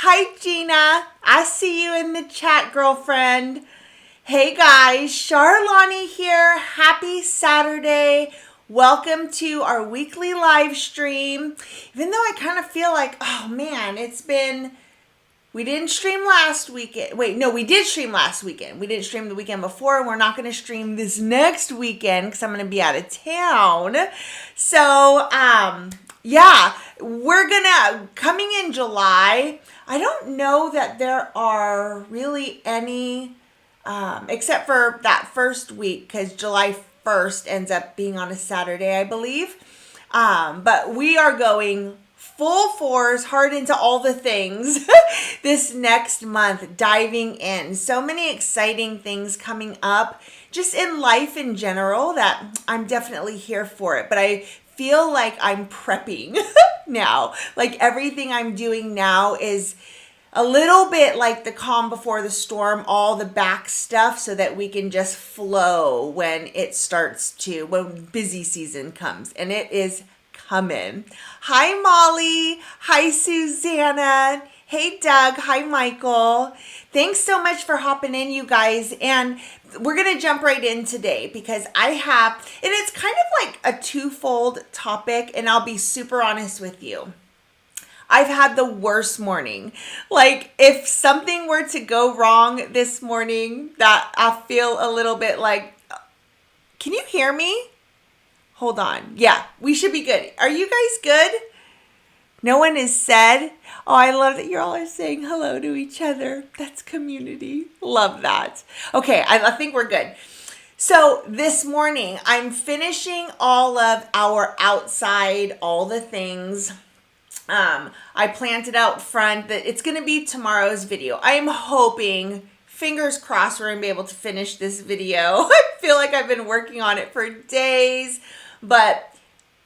Hi, Gina. I see you in the chat, girlfriend. Hey, guys. Charlani here. Happy Saturday. Welcome to our weekly live stream. Even though I kind of feel like, oh, man, we didn't stream last weekend. Wait, no, we did stream last weekend. We didn't stream the weekend before, and we're not going to stream this next weekend because I'm going to be out of town. So, yeah, coming in July, I don't know that there are really any, except for that first week, because July 1st ends up being on a Saturday, I believe. But we are going full force, hard into all the things this next month, diving in. So many exciting things coming up just in life in general that I'm definitely here for it. But I feel like I'm prepping now. Like everything I'm doing now is a little bit like the calm before the storm, all the back stuff so that we can just flow when busy season comes. And it is coming. Hi, Molly. Hi, Susanna. Hey, Doug. Hi, Michael. Thanks so much for hopping in, you guys. And we're going to jump right in today because and it's kind of like a twofold topic, and I'll be super honest with you. I've had the worst morning. Like, if something were to go wrong this morning, that I feel a little bit like, can you hear me? Hold on. Yeah, we should be good. Are you guys good? No one is said. Oh, I love that you all are saying hello to each other. That's community. Love that. Okay, I think we're good. So this morning, I'm finishing all of our outside, all the things. I planted out front that it's going to be tomorrow's video. I am hoping, fingers crossed, we're going to be able to finish this video. I feel like I've been working on it for days, but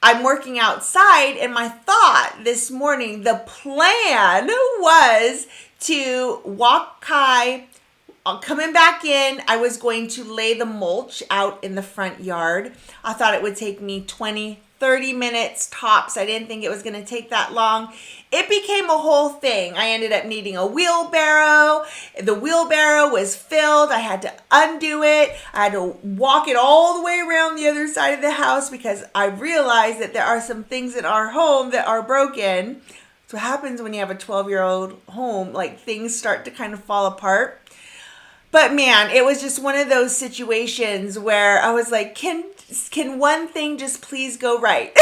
I'm working outside, and my thought this morning, the plan was to walk Kai. Coming back in, I was going to lay the mulch out in the front yard. I thought it would take me 30 minutes tops. I didn't think it was going to take that long. It became a whole thing. I ended up needing a wheelbarrow. The wheelbarrow was filled. I had to undo it. I had to walk it all the way around the other side of the house because I realized that there are some things in our home that are broken. That's what happens when you have a 12-year-old home. Like, things start to kind of fall apart. But man, it was just one of those situations where I was like, can one thing just please go right?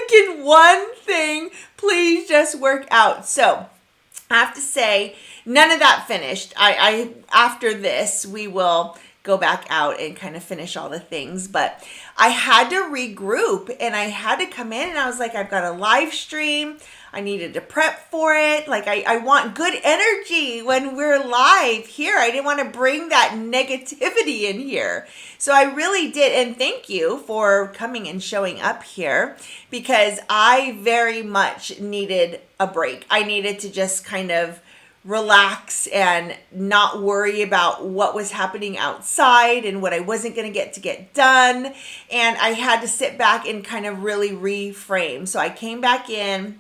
Can one thing please just work out? So I have to say, none of that finished. I after this, we will go back out and kind of finish all the things. But I had to regroup and I had to come in and I was like, I've got a live stream. I needed to prep for it. Like I want good energy when we're live here. I didn't want to bring that negativity in here. So I really did. And thank you for coming and showing up here because I very much needed a break. I needed to just kind of relax and not worry about what was happening outside and what I wasn't going to get done. And I had to sit back and kind of really reframe. So I came back in,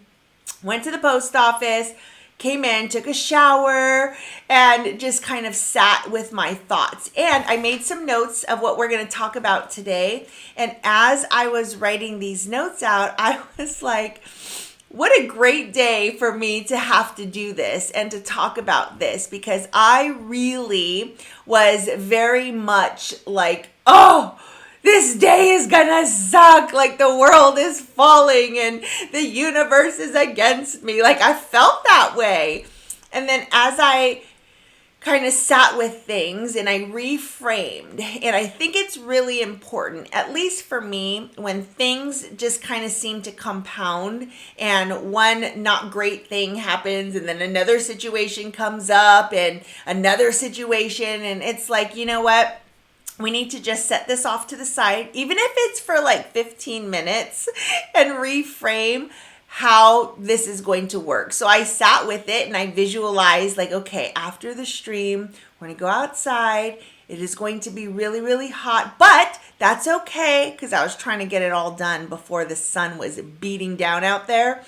went to the post office, came in, took a shower, and just kind of sat with my thoughts. And I made some notes of what we're going to talk about today. And as I was writing these notes out, I was like, what a great day for me to have to do this and to talk about this because I really was very much like, oh, this day is gonna suck, like the world is falling and the universe is against me. Like I felt that way. And then as I kind of sat with things and I reframed, and I think it's really important, at least for me, when things just kind of seem to compound and one not great thing happens and then another situation comes up and another situation, and it's like, you know what? We need to just set this off to the side, even if it's for like 15 minutes, and reframe how this is going to work. So I sat with it and I visualized like, okay, after the stream, we're going to go outside. It is going to be really, really hot, but that's okay because I was trying to get it all done before the sun was beating down out there.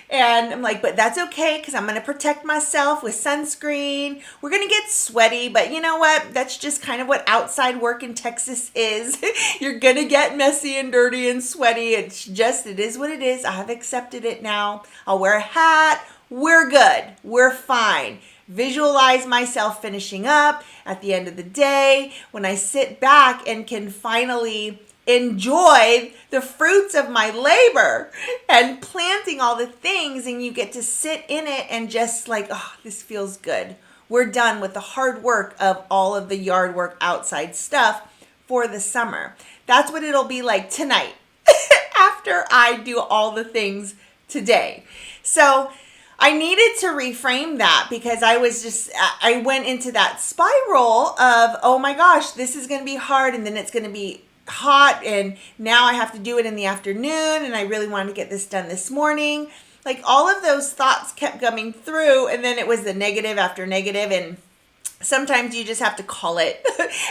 And I'm like, but that's okay because I'm going to protect myself with sunscreen. We're going to get sweaty, but you know what? That's just kind of what outside work in Texas is. You're going to get messy and dirty and sweaty. It is what it is. I have accepted it now. I'll wear a hat. We're good. We're fine. Visualize myself finishing up at the end of the day when I sit back and can finally enjoy the fruits of my labor and planting all the things, and you get to sit in it and just like, oh, this feels good. We're done with the hard work of all of the yard work outside stuff for the summer. That's what it'll be like tonight after I do all the things today. So I needed to reframe that because I went into that spiral of, oh my gosh, this is going to be hard, and then it's going to be hot, and now I have to do it in the afternoon, and I really wanted to get this done this morning. Like all of those thoughts kept coming through, and then it was the negative after negative, and sometimes you just have to call it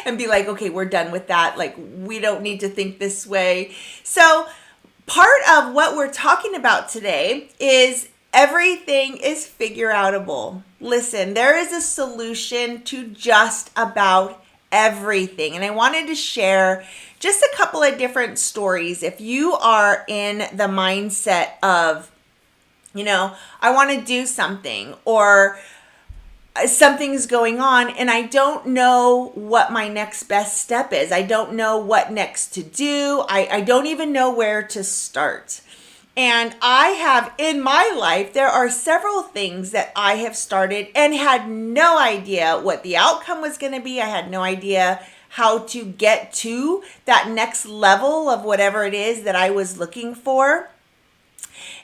and be like, okay, we're done with that. Like we don't need to think this way. So part of what we're talking about today is everything is figureoutable. Listen, there is a solution to just about everything. And I wanted to share just a couple of different stories. If you are in the mindset of, I want to do something, or something's going on and I don't know what my next best step is. I don't know what next to do. I don't even know where to start. And I have in my life, there are several things that I have started and had no idea what the outcome was going to be. I had no idea how to get to that next level of whatever it is that I was looking for.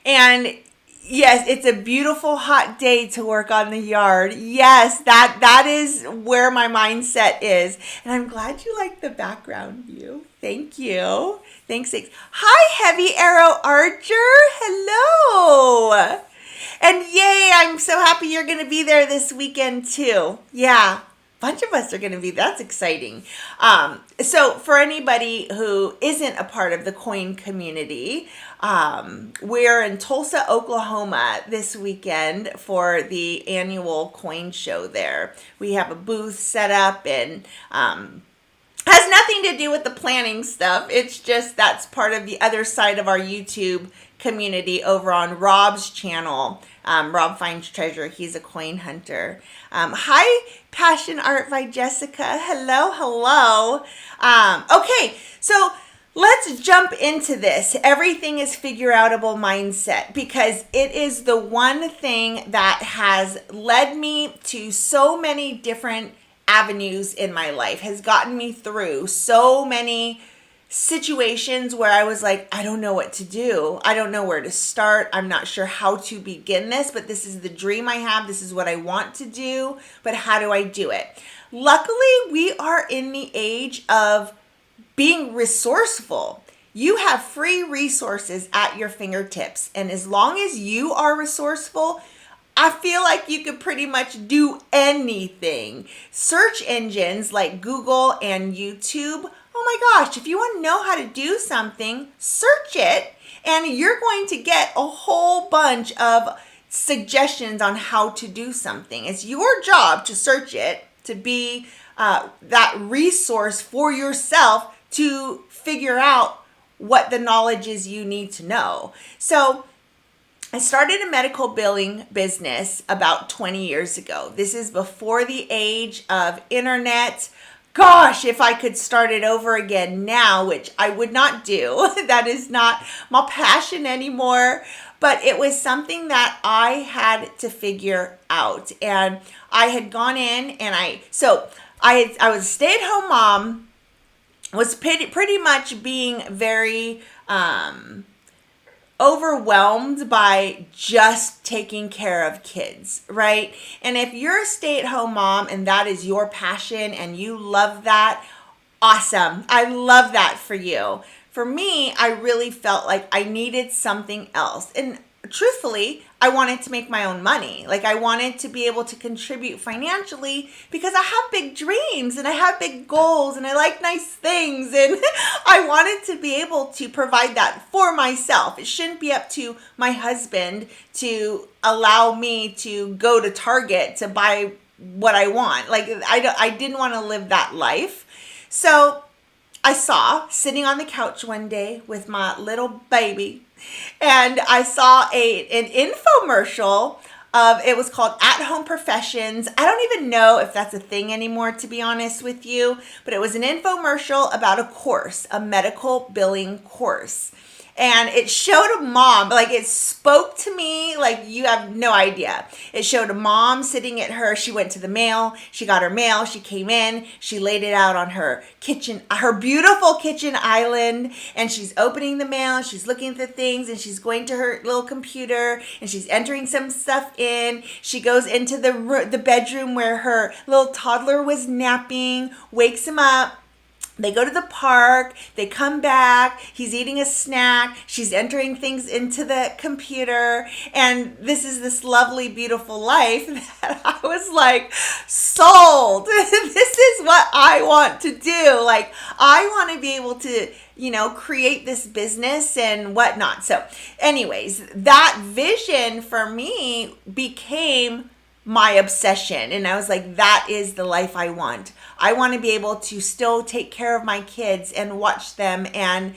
And yes, it's a beautiful hot day to work on the yard. Yes, that is where my mindset is. And I'm glad you like the background view. Thank you. Thanks. Hi, Heavy Arrow Archer. Hello. And yay, I'm so happy you're going to be there this weekend too. Yeah. Bunch of us are going to be. That's exciting. So for anybody who isn't a part of the coin community, we're in Tulsa, Oklahoma this weekend for the annual coin show there. We have a booth set up and has nothing to do with the planning stuff. It's just that's part of the other side of our YouTube community over on Rob's channel. Rob Finds Treasure. He's a coin hunter. Hi, Passion Art by Jessica. Hello. Okay, so let's jump into this. Everything is figureoutable mindset, because it is the one thing that has led me to so many different avenues in my life, has gotten me through so many situations where I was like, I don't know what to do. I don't know where to start. I'm not sure how to begin this, but this is the dream I have. This is what I want to do, but how do I do it? Luckily, we are in the age of being resourceful. You have free resources at your fingertips. And as long as you are resourceful, I feel like you could pretty much do anything. Search engines like Google and YouTube, oh my gosh, if you want to know how to do something, search it, and you're going to get a whole bunch of suggestions on how to do something. It's your job to search it, to be that resource for yourself to figure out what the knowledge is you need to know. So I started a medical billing business about 20 years ago. This is before the age of internet. Gosh, if I could start it over again now, which I would not do. That is not my passion anymore. But it was something that I had to figure out. And I had gone in and I was a stay-at-home mom, was pretty much being very overwhelmed by just taking care of kids, right? And if you're a stay-at-home mom and that is your passion and you love that, awesome. I love that for you. For me, I really felt like I needed something else. And truthfully, I wanted to make my own money. Like I wanted to be able to contribute financially because I have big dreams and I have big goals and I like nice things. And I wanted to be able to provide that for myself. It shouldn't be up to my husband to allow me to go to Target to buy what I want. Like I didn't want to live that life. So I saw sitting on the couch one day with my little baby, and I saw an infomercial of, it was called At Home Professions. I don't even know if that's a thing anymore, to be honest with you, but it was an infomercial about a course, a medical billing course. And it showed a mom, like it spoke to me like you have no idea. It showed a mom sitting at her, she went to the mail, she got her mail, she came in, she laid it out on her kitchen, her beautiful kitchen island, and she's opening the mail, she's looking at the things, and she's going to her little computer, and she's entering some stuff in. She goes into the bedroom where her little toddler was napping, wakes him up. They go to the park, they come back, he's eating a snack, she's entering things into the computer, and this is this lovely, beautiful life that I was like, sold. This is what I want to do. Like, I want to be able to, create this business and whatnot. So anyways, that vision for me became my obsession. And I was like, that is the life I want. I want to be able to still take care of my kids and watch them and,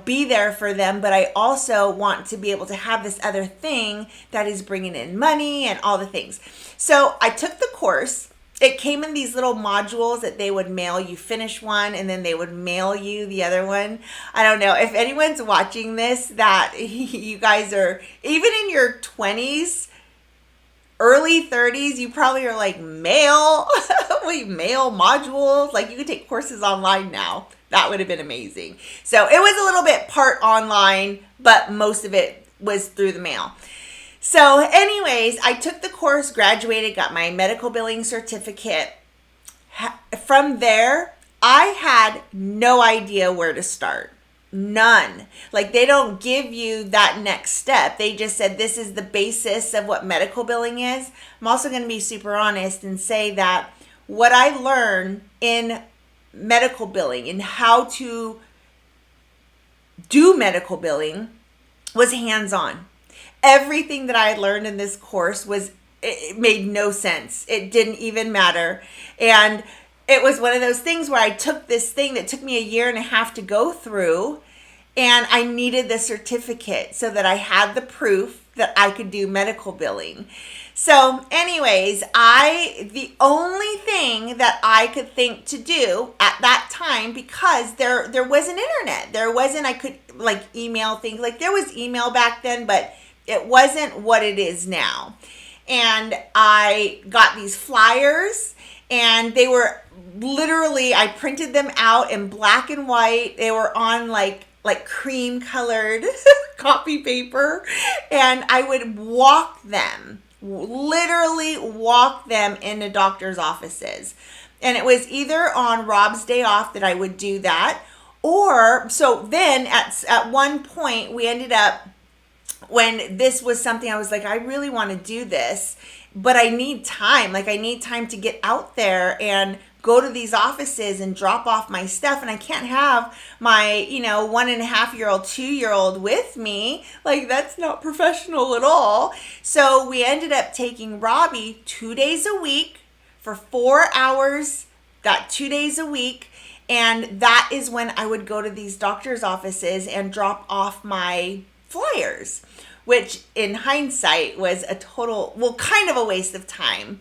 be there for them. But I also want to be able to have this other thing that is bringing in money and all the things. So I took the course. It came in these little modules that they would mail you. Finish one and then they would mail you the other one. I don't know if anyone's watching this that you guys are even in your 20s, early 30s, you probably are like, mail modules. Like you could take courses online now. That would have been amazing. So it was a little bit part online, but most of it was through the mail. So anyways, I took the course, graduated, got my medical billing certificate. From there, I had no idea where to start. None. Like they don't give you that next step. They just said this is the basis of what medical billing is. I'm also going to be super honest and say that what I learned in medical billing and how to do medical billing was hands-on. Everything that I had learned in this course it made no sense. It didn't even matter. And it was one of those things where I took this thing that took me a year and a half to go through, and I needed the certificate so that I had the proof that I could do medical billing. So anyways, the only thing that I could think to do at that time, because there wasn't internet, I could like email things, like there was email back then, but it wasn't what it is now. And I got these flyers, and they were literally, I printed them out in black and white. They were on like cream colored copy paper, and I would literally walk them into doctor's offices. And it was either on Rob's day off that I would do that, or so then at one point we ended up, when this was something I was like, I really want to do this, but I need time. Like I need time to get out there and go to these offices and drop off my stuff. And I can't have my, 1.5-year-old, 2-year-old with me. Like that's not professional at all. So we ended up taking Robbie 2 days a week for 4 hours, that 2 days a week. And that is when I would go to these doctor's offices and drop off my flyers, which in hindsight was kind of a waste of time.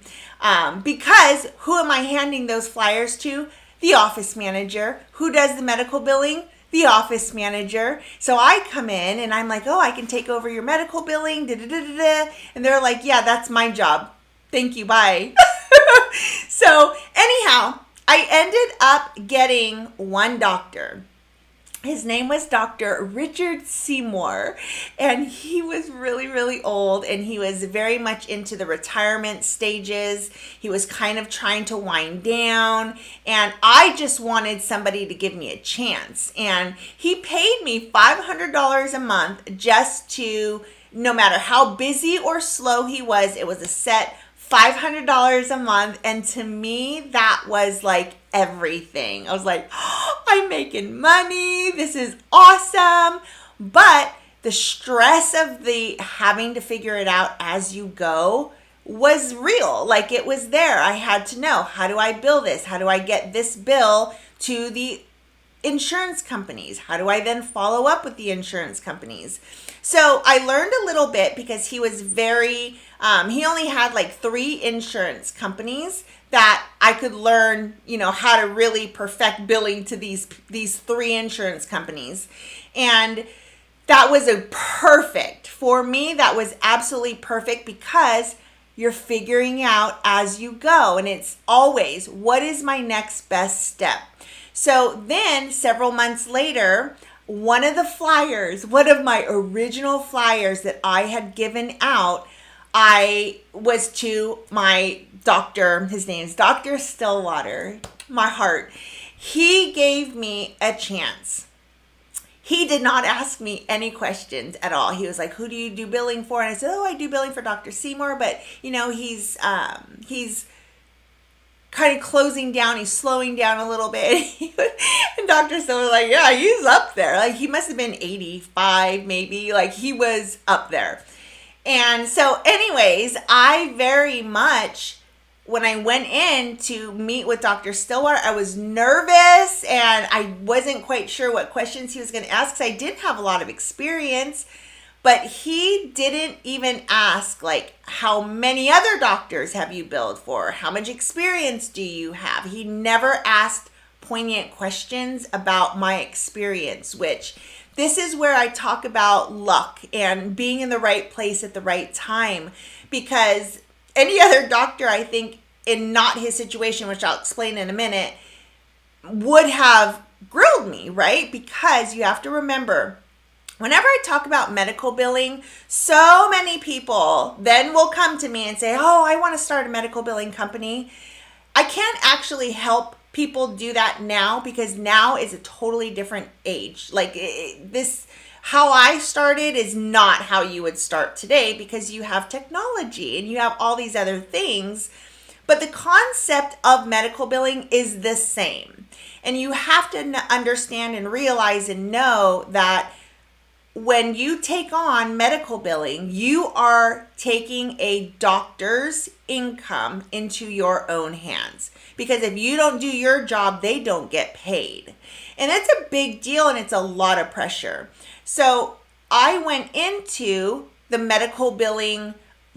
Because who am I handing those flyers to? The office manager. Who does the medical billing? The office manager. So I come in and I'm like, oh, I can take over your medical billing. Da, da, da, da, da. And they're like, yeah, that's my job. Thank you. Bye. So anyhow, I ended up getting one doctor. His name was Dr. Richard Seymour, and he was really, really old, and he was very much into the retirement stages. He was kind of trying to wind down, and I just wanted somebody to give me a chance. And he paid me $500 a month just to no matter how busy or slow he was, it was a set $500 a month. And to me, that was like everything. I was like, oh, I'm making money. This is awesome. But the stress of the having to figure it out as you go was real. Like, it was there. I had to know, how do I bill this? How do I get this bill to the insurance companies? How do I then follow up with the insurance companies? So I learned a little bit because he was very, he only had like 3 insurance companies that I could learn, how to really perfect billing to these 3 insurance companies. And that was for me, that was absolutely perfect, because you're figuring out as you go. And it's always, what is my next best step? So then several months later, one of my original flyers that I had given out, I was to my doctor. His name is Dr. Stillwater, my heart. He gave me a chance. He did not ask me any questions at all. He was like, who do you do billing for? And I said, I do billing for Dr. Seymour, but he's kind of closing down. He's slowing down a little bit. And Dr. Seymour was like, yeah, he's up there. Like, he must have been 85, maybe. Like, he was up there. And so anyways, I very much, when I went in to meet with Dr. Stillwater, I was nervous and I wasn't quite sure what questions he was going to ask, because I did have a lot of experience, but he didn't even ask, like, how many other doctors have you billed for? How much experience do you have? He never asked poignant questions about my experience, which this is where I talk about luck and being in the right place at the right time, because any other doctor, I think, in not his situation, which I'll explain in a minute, would have grilled me, right? Because you have to remember, whenever I talk about medical billing, so many people then will come to me and say, oh, I want to start a medical billing company. I can't actually help people do that now, because now is a totally different age. Like, how I started is not how you would start today, because you have technology and you have all these other things. But the concept of medical billing is the same. And you have to understand and realize and know that when you take on medical billing, you are taking a doctor's income into your own hands. Because if you don't do your job, they don't get paid. And it's a big deal, and it's a lot of pressure. So I went into the medical billing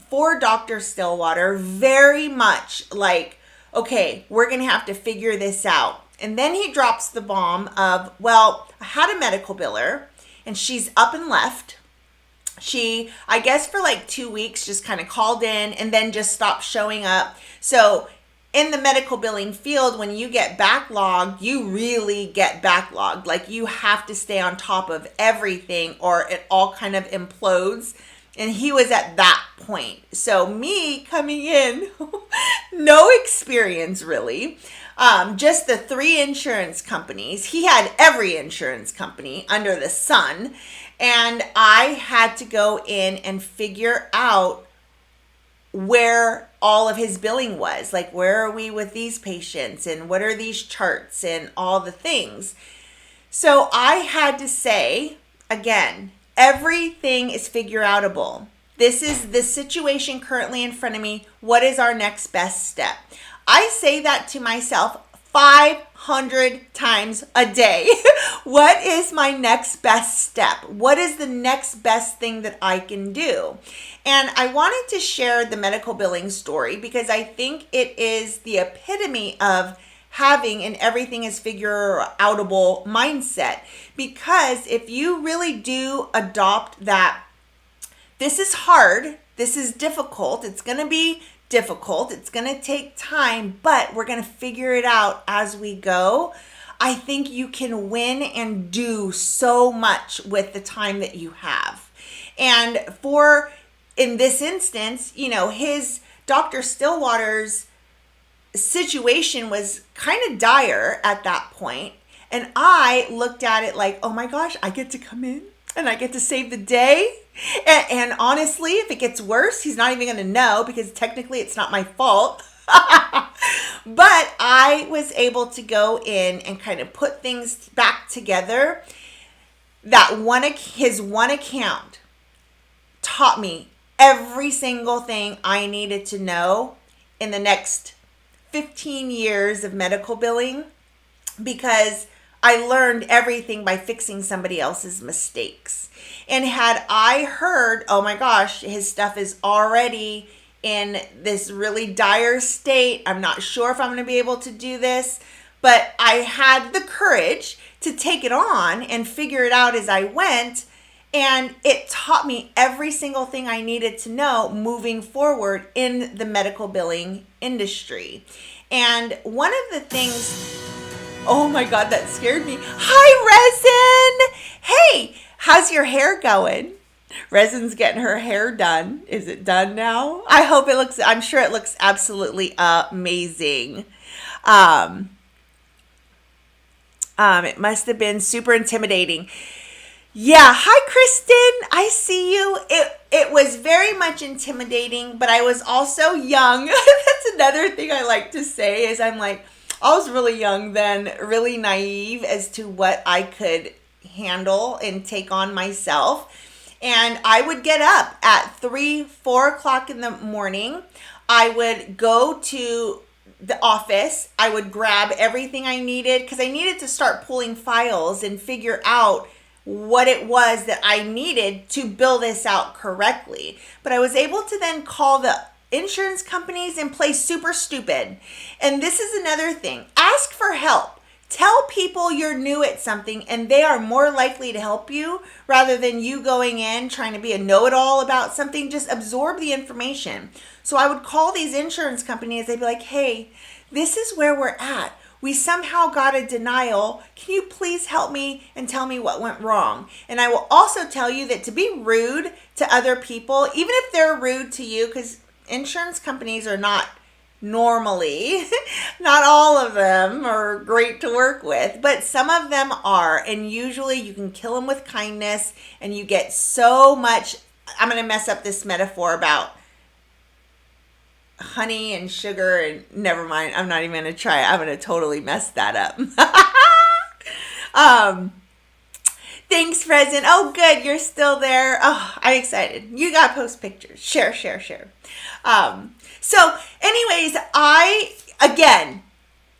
for Dr. Stillwater very much like, okay, we're going to have to figure this out. And then he drops the bomb of, well, I had a medical biller and she's up and left. She, I guess for like 2 weeks, just kind of called in and then just stopped showing up. So in the medical billing field, when you get backlogged, you really get backlogged. Like, you have to stay on top of everything or it all kind of implodes. And he was at that point. So me coming in, no experience really, just the 3 insurance companies. He had every insurance company under the sun. And I had to go in and figure out where all of his billing was. Like, where are we with these patients and what are these charts and all the things. So I had to say, again, everything is figureoutable. This is the situation currently in front of me. What is our next best step? I say that to myself 500 times a day. What is my next best step? What is the next best thing that I can do? And I wanted to share the medical billing story because I think it is the epitome of having an everything is figureoutable mindset. Because if you really do adopt that, this is hard, this is difficult, it's going to be difficult, it's going to take time, but we're going to figure it out as we go. I think you can win and do so much with the time that you have. And in this instance, his Dr. Stillwater's situation was kind of dire at that point. And I looked at it like, oh my gosh, I get to come in and I get to save the day. And honestly, if it gets worse, he's not even going to know because technically it's not my fault. But I was able to go in and kind of put things back together. His one account taught me every single thing I needed to know in the next 15 years of medical billing, because I learned everything by fixing somebody else's mistakes. And had I heard, oh my gosh, his stuff is already in this really dire state, I'm not sure if I'm going to be able to do this, but I had the courage to take it on and figure it out as I went. And it taught me every single thing I needed to know moving forward in the medical billing industry. And one of the things, oh my God, that scared me. Hi, Resin. Hey, how's your hair going? Resin's getting her hair done. Is it done now? I'm sure it looks absolutely amazing. It must have been super intimidating. Yeah, hi Kristen, I see you. It was very much intimidating, but I was also young. That's another thing I like to say is I was really young then, really naive as to what I could handle and take on myself. And I would get up at 4 o'clock in the morning. I would go to the office. I would grab everything I needed because I needed to start pulling files and figure out what it was that I needed to bill this out correctly. But I was able to then call the insurance companies and play super stupid. And this is another thing. Ask for help. Tell people you're new at something and they are more likely to help you rather than you going in trying to be a know-it-all about something. Just absorb the information. So I would call these insurance companies. They'd be like, hey, this is where we're at. We somehow got a denial. Can you please help me and tell me what went wrong? And I will also tell you that to be rude to other people, even if they're rude to you, because insurance companies are not normally, not all of them are great to work with, but some of them are. And usually you can kill them with kindness and you get so much. I'm going to mess up this metaphor about honey and sugar and never mind. I'm not even going to try it. I'm going to totally mess that up. Thanks, Resin. Oh, good. You're still there. Oh, I'm excited. You got to post pictures. Share. So anyways, again,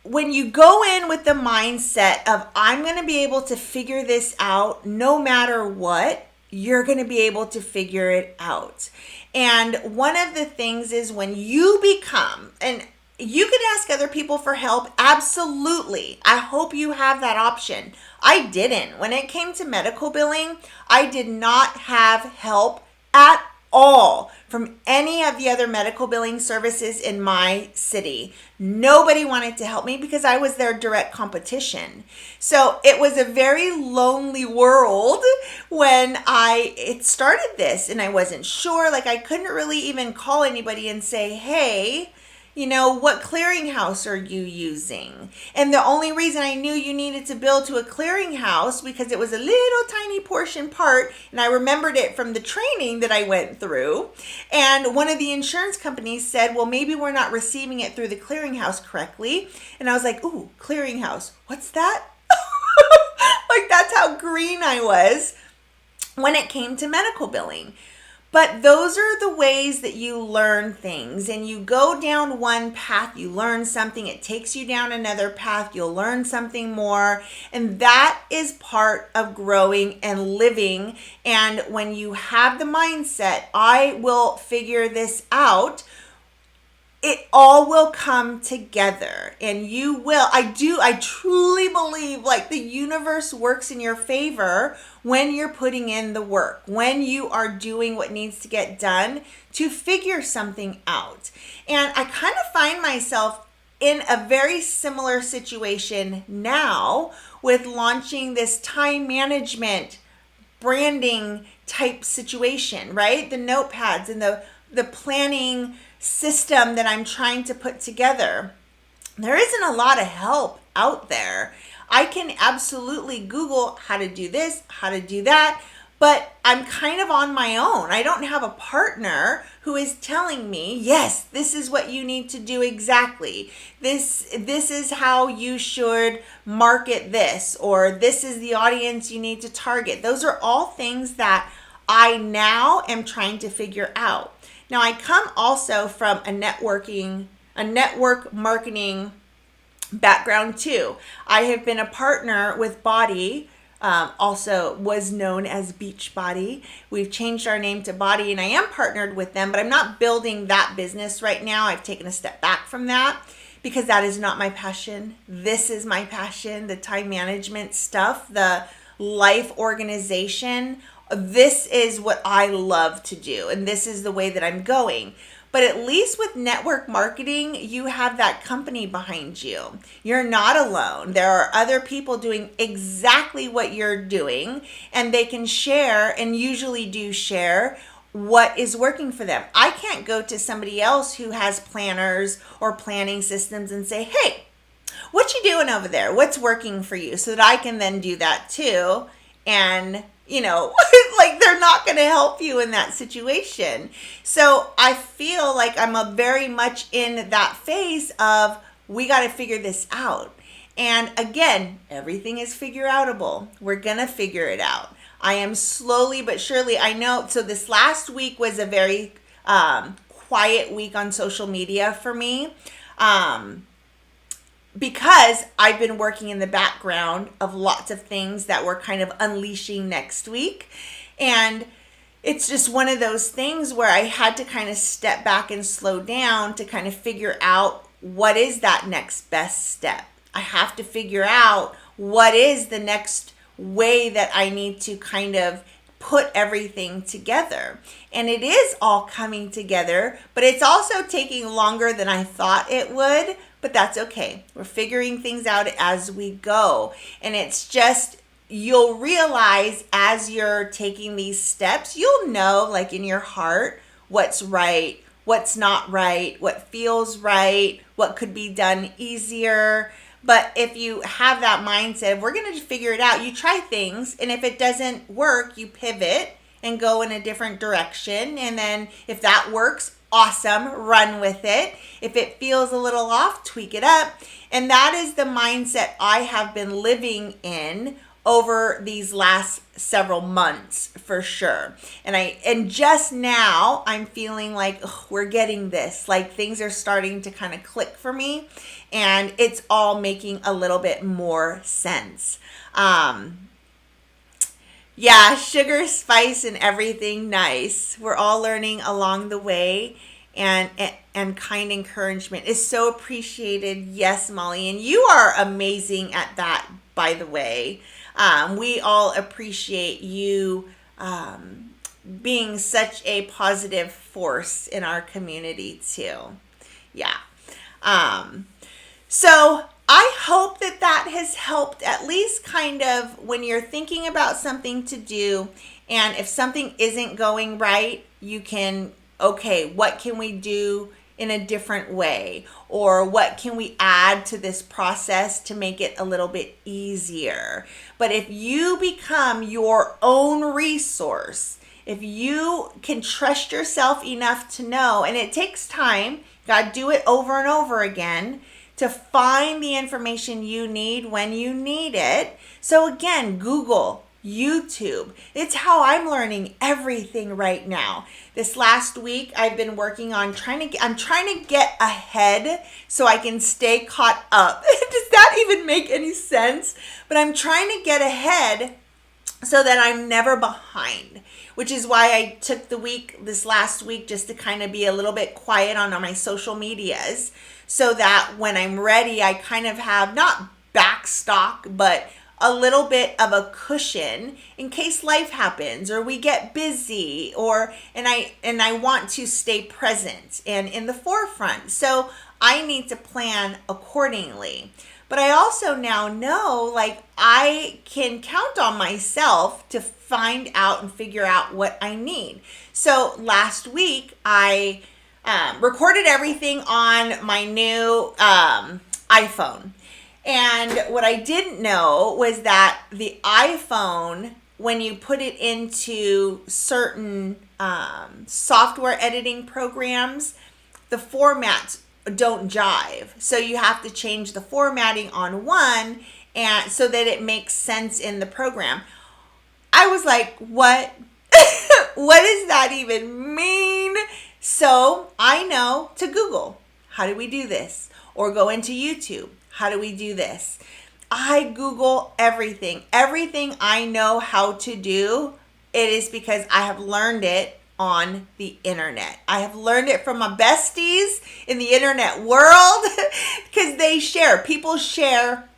when you go in with the mindset of I'm going to be able to figure this out no matter what, you're going to be able to figure it out. And one of the things is when you become, and you can ask other people for help. Absolutely. I hope you have that option. I didn't. When it came to medical billing, I did not have help at all from any of the other medical billing services in my city. Nobody wanted to help me because I was their direct competition. So it was a very lonely world when I started this, and I wasn't sure. I couldn't really even call anybody and say, hey, what clearinghouse are you using? And the only reason I knew you needed to bill to a clearinghouse because it was a little tiny portion part, and I remembered it from the training that I went through. And one of the insurance companies said, well, maybe we're not receiving it through the clearinghouse correctly. And I was like, ooh, clearinghouse, what's that? That's how green I was when it came to medical billing. But those are the ways that you learn things, and you go down one path, you learn something, it takes you down another path, you'll learn something more, and that is part of growing and living. And when you have the mindset, I will figure this out, it all will come together, and you will. I truly believe the universe works in your favor when you're putting in the work, when you are doing what needs to get done to figure something out. And I kind of find myself in a very similar situation now with launching this time management branding type situation, right? The notepads and the planning system that I'm trying to put together. There isn't a lot of help out there. I can absolutely Google how to do this, how to do that, but I'm kind of on my own. I don't have a partner who is telling me, yes, this is what you need to do exactly. This is how you should market this, or this is the audience you need to target. Those are all things that I now am trying to figure out. Now, I come also from a network marketing background too. I have been a partner with Body, also was known as Beachbody. We've changed our name to Body, and I am partnered with them, but I'm not building that business right now. I've taken a step back from that because that is not my passion. This is my passion, the time management stuff, the life organization. This is what I love to do, and this is the way that I'm going. But at least with network marketing, you have that company behind you. You're not alone. There are other people doing exactly what you're doing, and they can share, and usually do share, what is working for them. I can't go to somebody else who has planners or planning systems and say, hey, what you doing over there? What's working for you? So that I can then do that too. And like they're not going to help you in that situation. So I feel like I'm very much in that phase of we got to figure this out. And again, everything is figureoutable. We're going to figure it out. I am slowly but surely, I know. So this last week was a very quiet week on social media for me. Because I've been working in the background of lots of things that we're kind of unleashing next week. And it's just one of those things where I had to kind of step back and slow down to kind of figure out what is that next best step. I have to figure out what is the next way that I need to kind of put everything together. And it is all coming together, but it's also taking longer than I thought it would. But that's okay. We're figuring things out as we go. And it's just, you'll realize as you're taking these steps, you'll know like in your heart what's right, what's not right, what feels right, what could be done easier. But if you have that mindset, we're going to figure it out. You try things, and if it doesn't work, you pivot and go in a different direction. And then if that works, awesome, run with it. If it feels a little off, tweak it up. And that is the mindset I have been living in over these last several months for sure. And just now I'm feeling like we're getting this, like things are starting to kind of click for me, and it's all making a little bit more sense. Yeah, sugar, spice, and everything nice. We're all learning along the way, and kind encouragement is so appreciated. Yes, Molly, and you are amazing at that, by the way. We all appreciate you being such a positive force in our community too. Yeah. So I hope that has helped, at least kind of when you're thinking about something to do, and if something isn't going right, you can, okay, what can we do in a different way? Or what can we add to this process to make it a little bit easier? But if you become your own resource, if you can trust yourself enough to know, and it takes time, you got to do it over and over again to find the information you need when you need it. So again, Google, YouTube. It's how I'm learning everything right now. This last week, I've been working on I'm trying to get ahead so I can stay caught up. Does that even make any sense? But I'm trying to get ahead so that I'm never behind, which is why I took this last week just to kind of be a little bit quiet on my social medias, so that when I'm ready, I kind of have not backstock, but a little bit of a cushion in case life happens or we get busy, and I want to stay present and in the forefront. So I need to plan accordingly. But I also now know, like, I can count on myself to find out and figure out what I need. So last week I recorded everything on my new iPhone. And what I didn't know was that the iPhone when you put it into certain software editing programs, the formats don't jive. So you have to change the formatting on one and so that it makes sense in the program. I was like, what? What does that even mean? So I know to Google, how do we do this? Or go into YouTube, how do we do this? I Google everything. Everything I know how to do, it is because I have learned it on the internet. I have learned it from my besties in the internet world because people share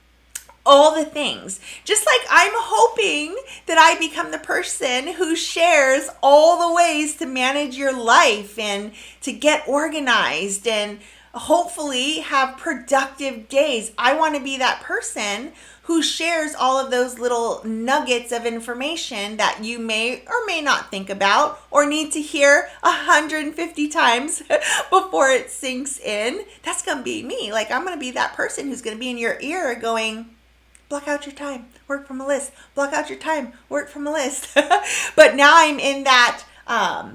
all the things. Just like I'm hoping that I become the person who shares all the ways to manage your life and to get organized and hopefully have productive days. I want to be that person who shares all of those little nuggets of information that you may or may not think about or need to hear 150 times before it sinks in. That's going to be me. Like, I'm going to be that person who's going to be in your ear going, block out your time, work from a list. Block out your time, work from a list. But now I'm in that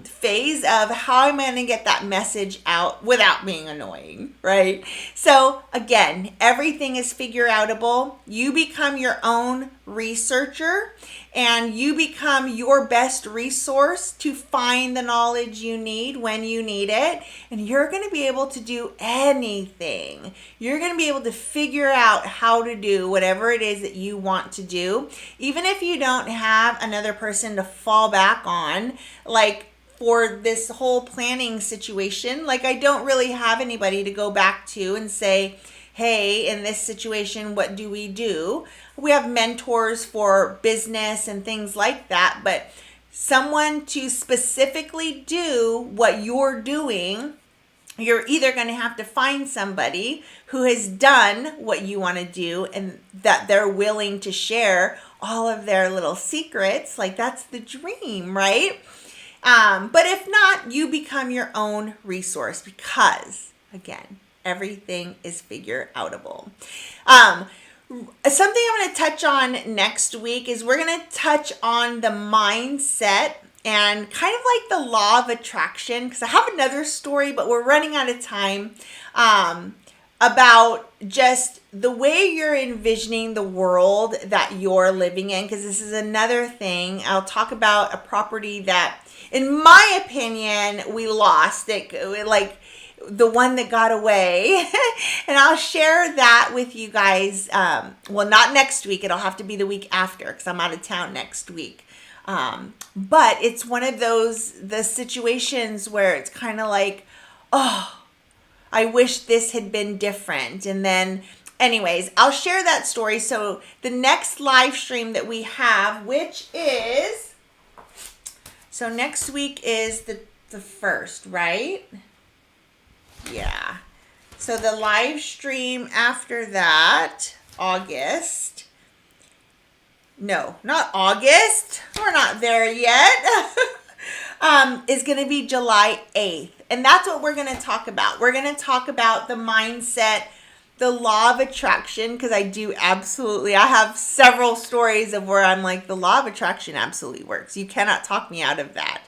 phase of how I'm going to get that message out without being annoying, right? So again, everything is figureoutable. You become your own researcher and you become your best resource to find the knowledge you need when you need it. And you're going to be able to do anything. You're going to be able to figure out how to do whatever it is that you want to do. Even if you don't have another person to fall back on, like for this whole planning situation, like I don't really have anybody to go back to and say, hey, in this situation, what do we do? We have mentors for business and things like that, but someone to specifically do what you're doing, you're either going to have to find somebody who has done what you want to do and that they're willing to share all of their little secrets. Like, that's the dream, right? But if not, you become your own resource because, again, everything is figureoutable. Something I'm going to touch on next week is we're going to touch on the mindset and kind of like the law of attraction, because I have another story, but we're running out of time, about just the way you're envisioning the world that you're living in, because this is another thing. I'll talk about a property that, in my opinion, we lost. Like the one that got away. And I'll share that with you guys. Well, not next week. It'll have to be the week after because I'm out of town next week. But it's one of the situations where it's kind of like, oh, I wish this had been different. And then anyways, I'll share that story. So the next live stream that we have, which is, so next week is the 1st, right? Yeah. So the live stream after that, August. No, not August. We're not there yet. Is going to be July 8th. And that's what we're going to talk about. We're going to talk about the mindset, the law of attraction, because I have several stories of where I'm like, the law of attraction absolutely works. You cannot talk me out of that.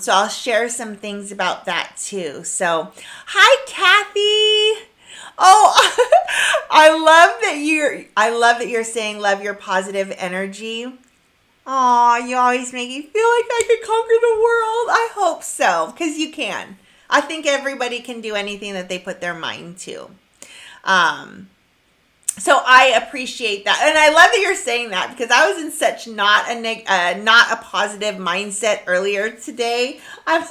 So I'll share some things about that too. So, hi, Kathy. Oh, I love that you're saying love your positive energy. Aw, you always make me feel like I could conquer the world. I hope so, because you can. I think everybody can do anything that they put their mind to. So I appreciate that. And I love that you're saying that because I was in such not a positive mindset earlier today. I'm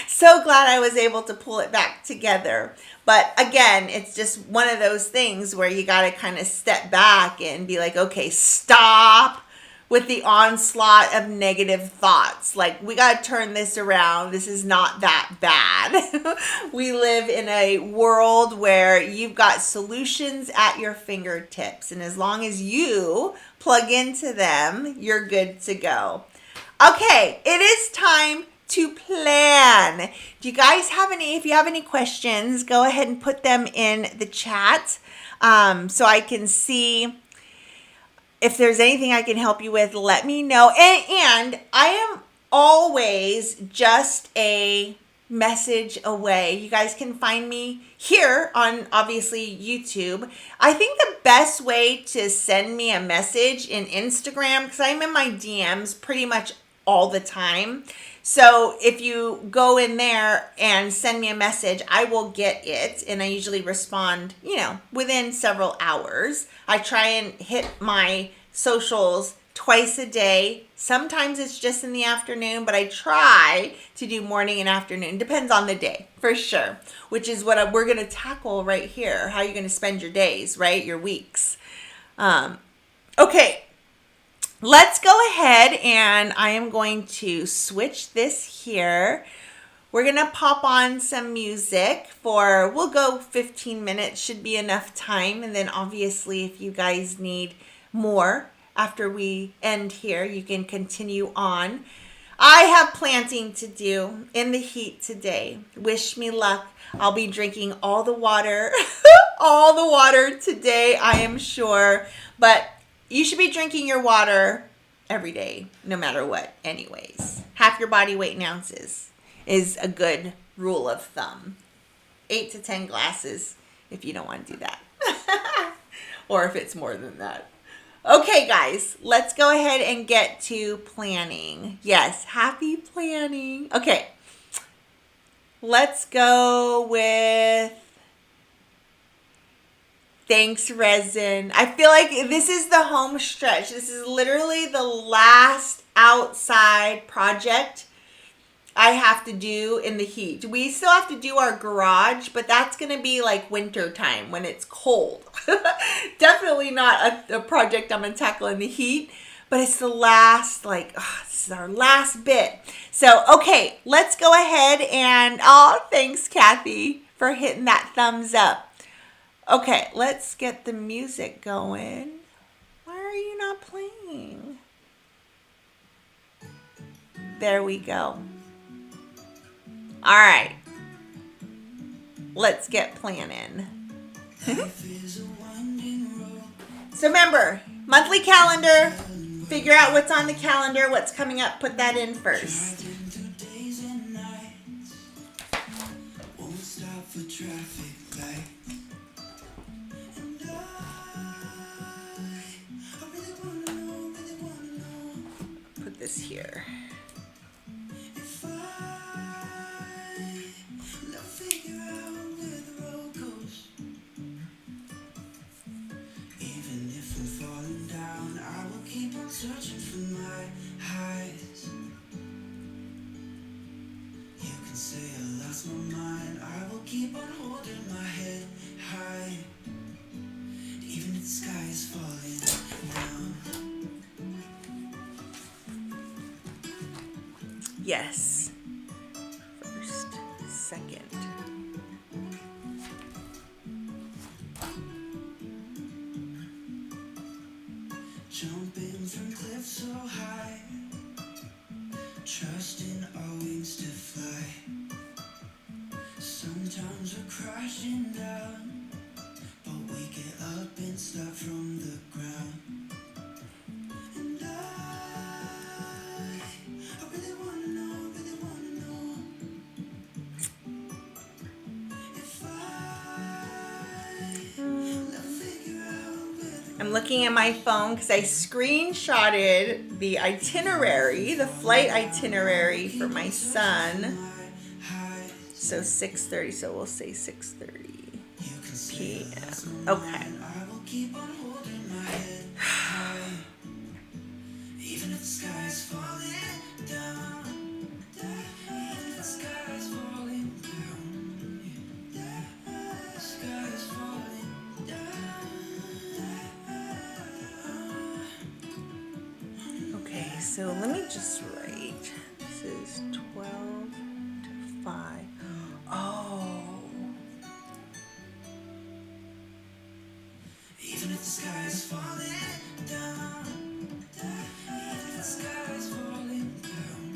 so glad I was able to pull it back together. But again, it's just one of those things where you got to kind of step back and be like, okay, stop with the onslaught of negative thoughts. Like, we got to turn this around. This is not that bad. We live in a world where you've got solutions at your fingertips. And as long as you plug into them, you're good to go. Okay, it is time to plan. Do you guys have if you have any questions, go ahead and put them in the chat so I can see. if there's anything I can help you with, let me know. And I am always just a message away. You guys can find me here on, obviously, YouTube. I think the best way to send me a message in Instagram, because I'm in my DMs pretty much all the time. So if you go in there and send me a message, I will get it. And I usually respond, within several hours. I try and hit my socials twice a day. Sometimes it's just in the afternoon, but I try to do morning and afternoon. Depends on the day, for sure. Which is what we're going to tackle right here. How you're going to spend your days, right? Your weeks. Okay. Let's go ahead and I am going to switch this here. We're going to pop on some music we'll go 15 minutes, should be enough time. And then obviously if you guys need more after we end here, you can continue on. I have planting to do in the heat today. Wish me luck. I'll be drinking all the water, all the water today, I am sure. But you should be drinking your water every day, no matter what, anyways. Half your body weight in ounces is a good rule of thumb. 8 to 10 glasses if you don't want to do that. Or if it's more than that. Okay, guys, let's go ahead and get to planning. Yes, happy planning. Okay, let's go with Thanks, Resin. I feel like this is the home stretch. This is literally the last outside project I have to do in the heat. We still have to do our garage, but that's going to be like winter time when it's cold. Definitely not a project I'm going to tackle in the heat, but it's the last, this is our last bit. So, okay, let's go ahead and, thanks, Kathy, for hitting that thumbs up. Okay, let's get the music going. Why are you not playing? There we go. All right. Let's get planning. So remember, monthly calendar. Figure out what's on the calendar, what's coming up. Put that in first. Put this here. Searching for my highs. You can say I lost my mind. I will keep on holding my head high. Even if the sky is falling down. Yes. First, second. Jumping from cliffs so high, trusting our wings to fly. Sometimes we're crashing down, but we get up and start from the ground. And I really wanna know if I'm looking at my phone because I screenshotted the itinerary, the flight itinerary for my son. So 6:30, so we'll say 6:30 p.m. Okay. Even if the sky is falling down, even if the sky is falling down, the sky is falling down. Okay, so let me just write. This is 12 to 5. Oh. Even if the sky is falling down, even if the sky is falling down,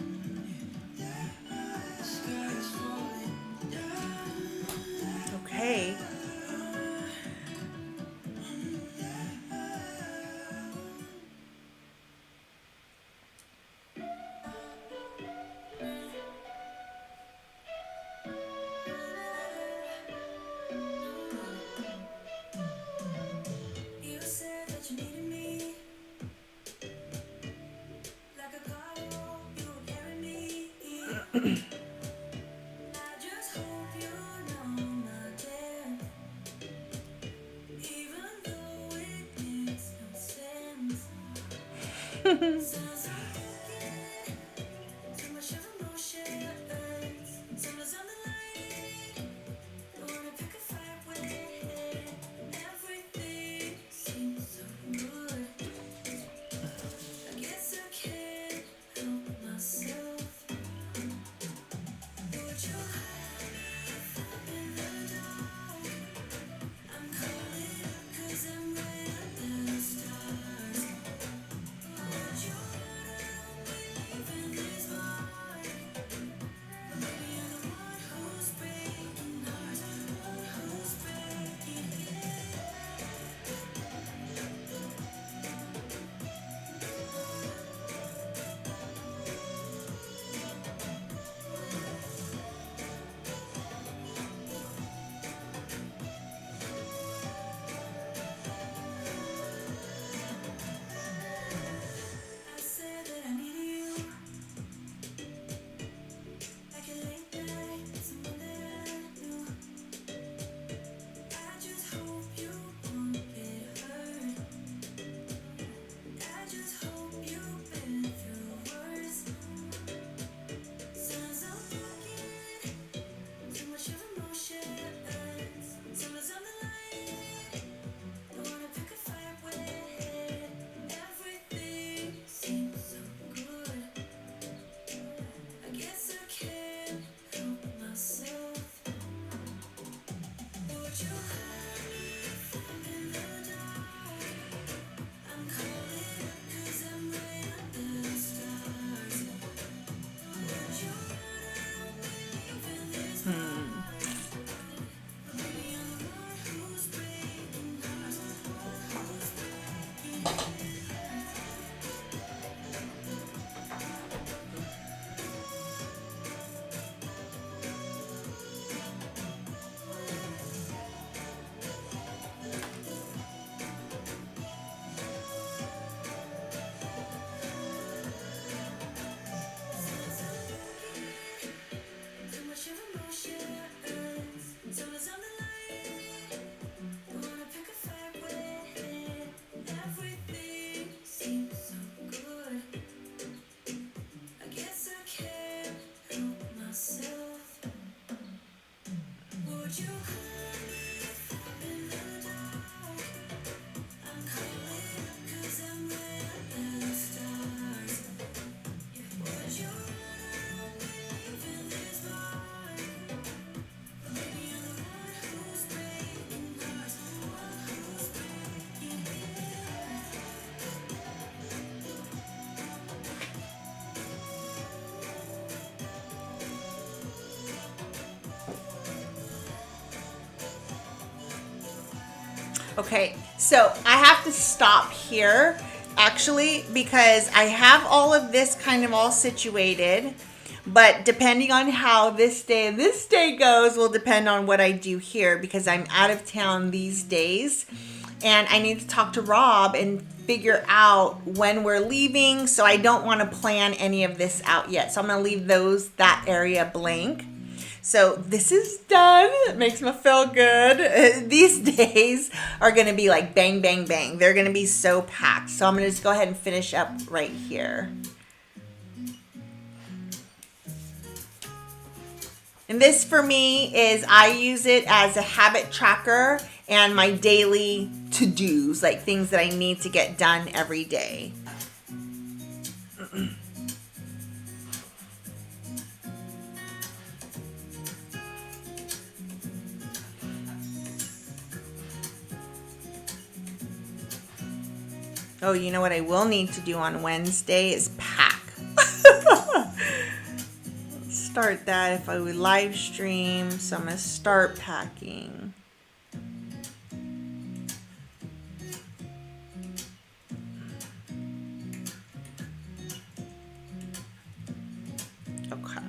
the sky is falling down. Okay. just hope you know, my dear, even though it makes no sense. Sounds like too much of emotions. Summer's on the line. Don't wanna pick a fight with everything seems so good. I guess I can't help myself. Would you hide me in the dark? I'm calling up 'cause I'm right under the stars. Would you believe in this heart? Maybe you're the one who's breaking hearts, one who's breaking it. I said that I need you. Like a late night, someone that I knew. I just hope you won't get hurt. I just hope you've been through worse. Sounds so broken, too much of emotions. Summer's on the line. Don't wanna pick a fight with everything seems so good. I guess I can't help myself. Would you hide me in the dark? I'm calling up 'cause I'm right under the stars. Would you believe in this heart? Maybe you're the one who's breaking hearts, one who's breaking it. Too much of emotions. Summer's on the line. Don't wanna pick a fight with everything seems so good. I guess I can't help myself. Would you hide me in the dark? I'm calling up 'cause I'm right under the stars. Would you believe in this heart? Maybe you're the one who's breaking hearts, one who's breaking it. Okay, so I have to stop here actually because I have all of this kind of all situated, but depending on how this day goes will depend on what I do here because I'm out of town these days and I need to talk to Rob and figure out when we're leaving, so I don't want to plan any of this out yet. So I'm going to leave that area blank. So this is done. It makes me feel good. These days are going to be like bang, bang, bang. They're going to be so packed. So I'm going to just go ahead and finish up right here. And this for me is, I use it as a habit tracker and my daily to-dos, like things that I need to get done every day. Oh, you know what I will need to do on Wednesday is pack. Start that if I would live stream. So I'm going to start packing. Okay.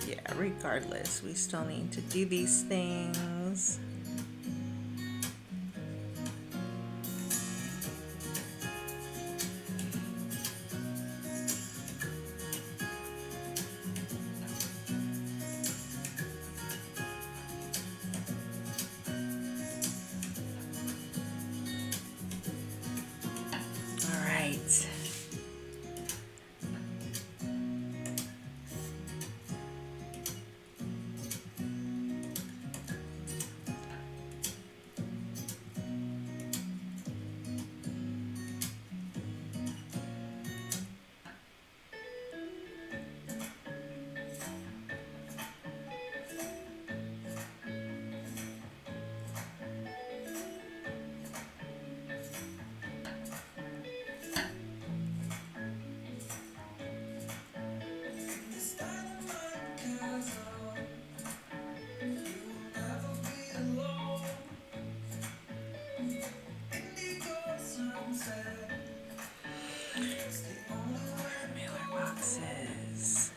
Yeah, regardless, we still need to do these things. All right. Mailer boxes.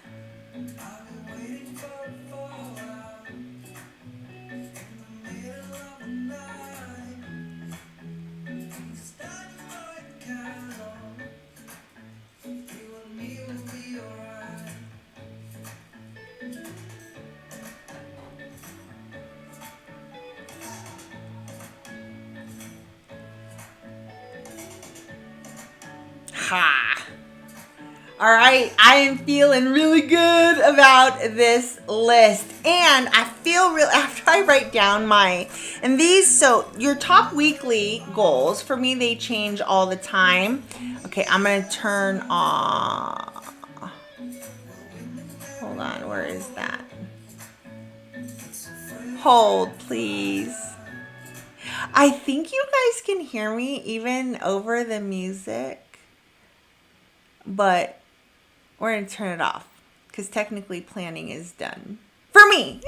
Ha! All right, I am feeling really good about this list. And I feel real after I write down and these, so your top weekly goals, for me, they change all the time. Okay, I'm going to turn on. Hold on, where is that? Hold, please. I think you guys can hear me even over the music, but we're going to turn it off because technically planning is done. For me,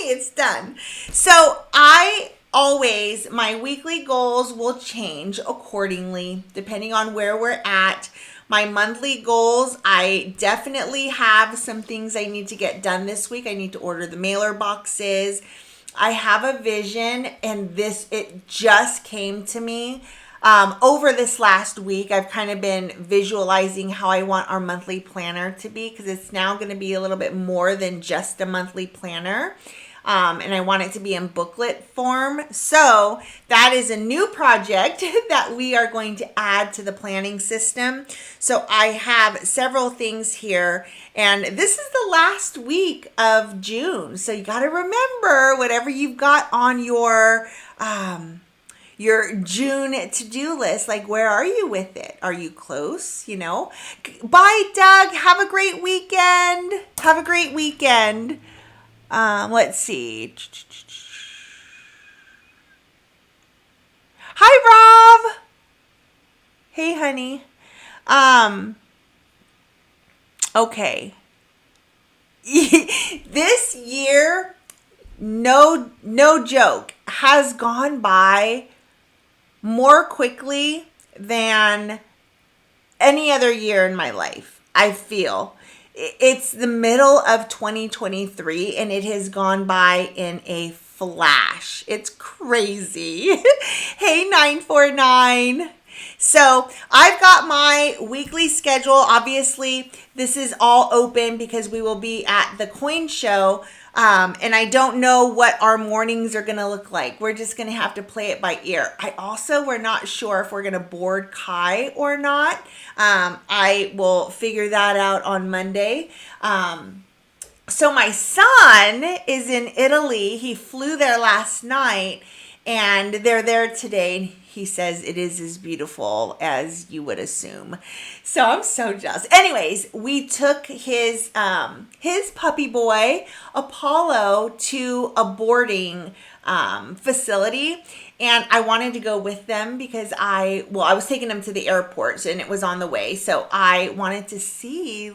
it's done. So my weekly goals will change accordingly depending on where we're at. My monthly goals, I definitely have some things I need to get done this week. I need to order the mailer boxes. I have a vision, and it just came to me. Over this last week, I've kind of been visualizing how I want our monthly planner to be, because it's now going to be a little bit more than just a monthly planner. And I want it to be in booklet form. So that is a new project that we are going to add to the planning system. So I have several things here, and this is the last week of June. So you got to remember whatever you've got on your June to-do list, like where are you with it? Are you close? Bye, Doug. Have a great weekend. Let's see. Hi, Rob. Hey, honey. Okay. This year, no joke, has gone by more quickly than any other year in my life, I feel. It's the middle of 2023 and it has gone by in a flash. It's crazy. Hey, 949. So I've got my weekly schedule. Obviously, this is all open because we will be at the coin show. And I don't know what our mornings are going to look like. We're just going to have to play it by ear. We're not sure if we're going to board Kai or not. I will figure that out on Monday. So my son is in Italy. He flew there last night and they're there today. He says it is as beautiful as you would assume. So I'm so jealous. Anyways, we took his puppy boy, Apollo, to a boarding facility. And I wanted to go with them because I was taking them to the airport and it was on the way. So I wanted to see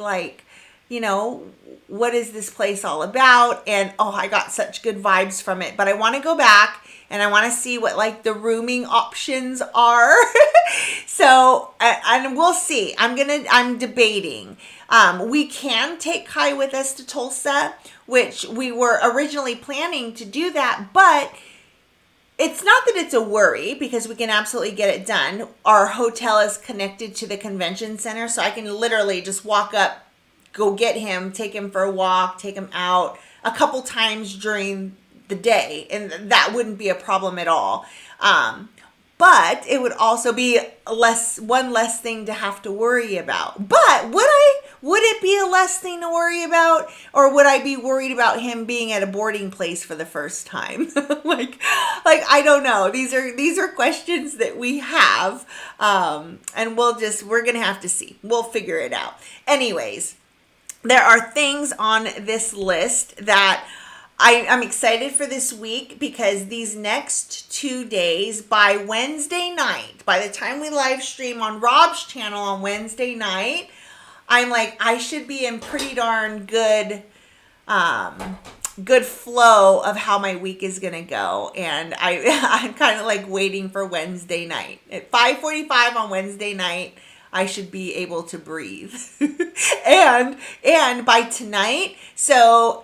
what is this place all about? And I got such good vibes from it. But I want to go back and I want to see what the rooming options are. So, and we'll see. I'm debating. We can take Kai with us to Tulsa, which we were originally planning to do that, but it's not that it's a worry because we can absolutely get it done. Our hotel is connected to the convention center, so I can literally just walk up, go get him, take him for a walk, take him out a couple times during the day, and that wouldn't be a problem at all. But it would also be one less thing to have to worry about. But would it be a less thing to worry about, or would I be worried about him being at a boarding place for the first time? I don't know. These are questions that we have, and we're gonna have to see. We'll figure it out. Anyways, there are things on this list that I'm excited for this week because these next 2 days, by Wednesday night, by the time we live stream on Rob's channel on Wednesday night, I'm like, I should be in pretty darn good flow of how my week is going to go. And I'm kind of waiting for Wednesday night. At 5:45 on Wednesday night, I should be able to breathe. and by tonight, so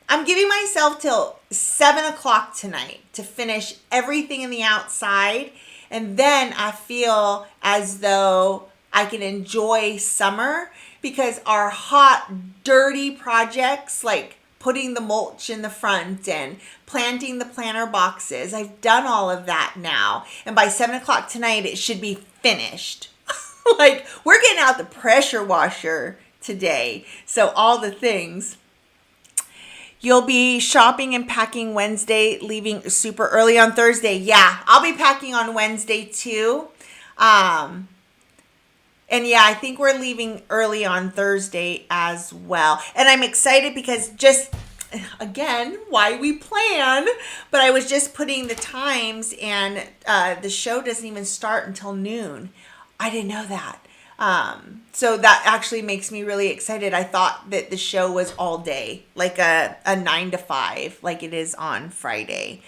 I'm giving myself till 7 o'clock tonight to finish everything in the outside. And then I feel as though I can enjoy summer because our hot, dirty projects like putting the mulch in the front and planting the planter boxes, I've done all of that now. And by 7 o'clock tonight, it should be finished. We're getting out the pressure washer today. So all the things. You'll be shopping and packing Wednesday, leaving super early on Thursday. Yeah, I'll be packing on Wednesday too. And yeah, I think we're leaving early on Thursday as well. And I'm excited because again, why we plan, but I was just putting the times and the show doesn't even start until noon. I didn't know that. So that actually makes me really excited. I thought that the show was all day, like a 9 to 5, like it is on Friday.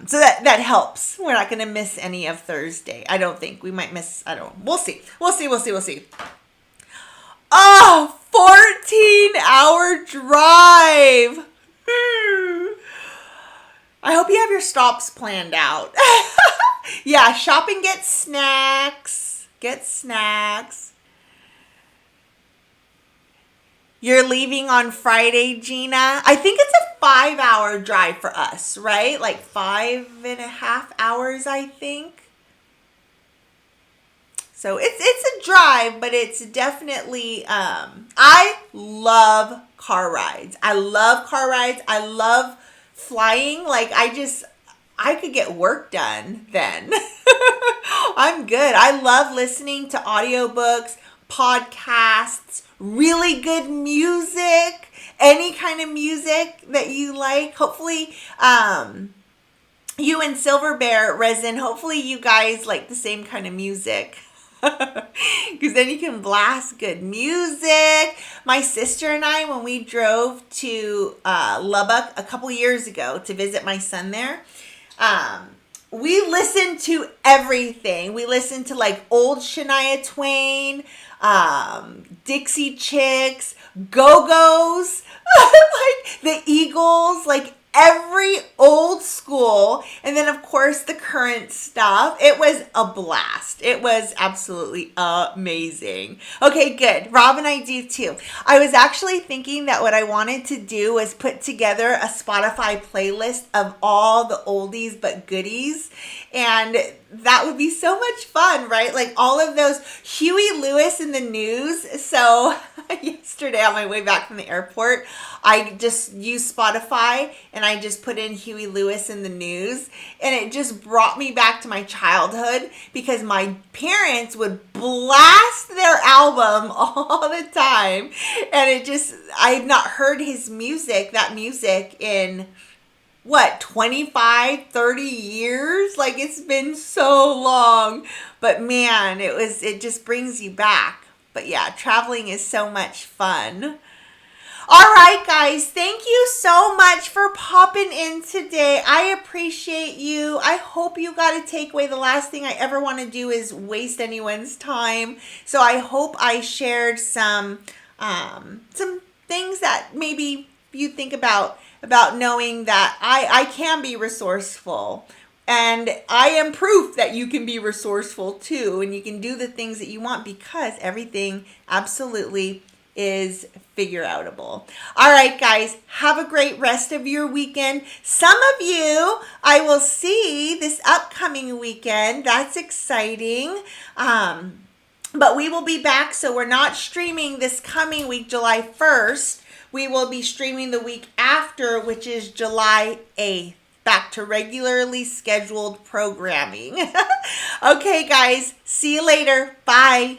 So that helps. We're not going to miss any of Thursday. I don't think we might miss. We'll see. We'll see. Oh, 14-hour drive. I hope you have your stops planned out. Yeah, shop and get snacks. You're leaving on Friday, Gina? I think it's a 5-hour drive for us, right? 5.5 hours, I think. So it's a drive, but it's definitely, I love car rides. I love flying. I could get work done then. I'm good. I love listening to audiobooks, podcasts, really good music, any kind of music that you like. Hopefully, you and Silver Bear, Resin, hopefully you guys like the same kind of music. Because then you can blast good music. My sister and I, when we drove to Lubbock a couple years ago to visit my son there, we listened to everything. We listened to old Shania Twain, Dixie Chicks, Go-Go's, the Eagles, every old school, and then of course the current stuff. It was a blast. It was absolutely amazing. Okay, good. Rob and I do too. I was actually thinking that what I wanted to do was put together a Spotify playlist of all the oldies but goodies, and that would be so much fun, right? Like all of those Huey Lewis in the news. So yesterday on my way back from the airport, I just used Spotify and I just put in Huey Lewis in the news, and it just brought me back to my childhood because my parents would blast their album all the time, and I had not heard that music in 25, 30 years? Like, it's been so long. But man, it just brings you back. But yeah, traveling is so much fun. All right, guys, thank you so much for popping in today. I appreciate you. I hope you got a takeaway. The last thing I ever want to do is waste anyone's time. So I hope I shared some things that maybe you think about knowing that I can be resourceful. And I am proof that you can be resourceful too, and you can do the things that you want because everything absolutely is figureoutable. All right, guys, have a great rest of your weekend. Some of you I will see this upcoming weekend. That's exciting. But we will be back, so we're not streaming this coming week, July 1st. We will be streaming the week after, which is July 8th. Back to regularly scheduled programming. Okay, guys, see you later. Bye.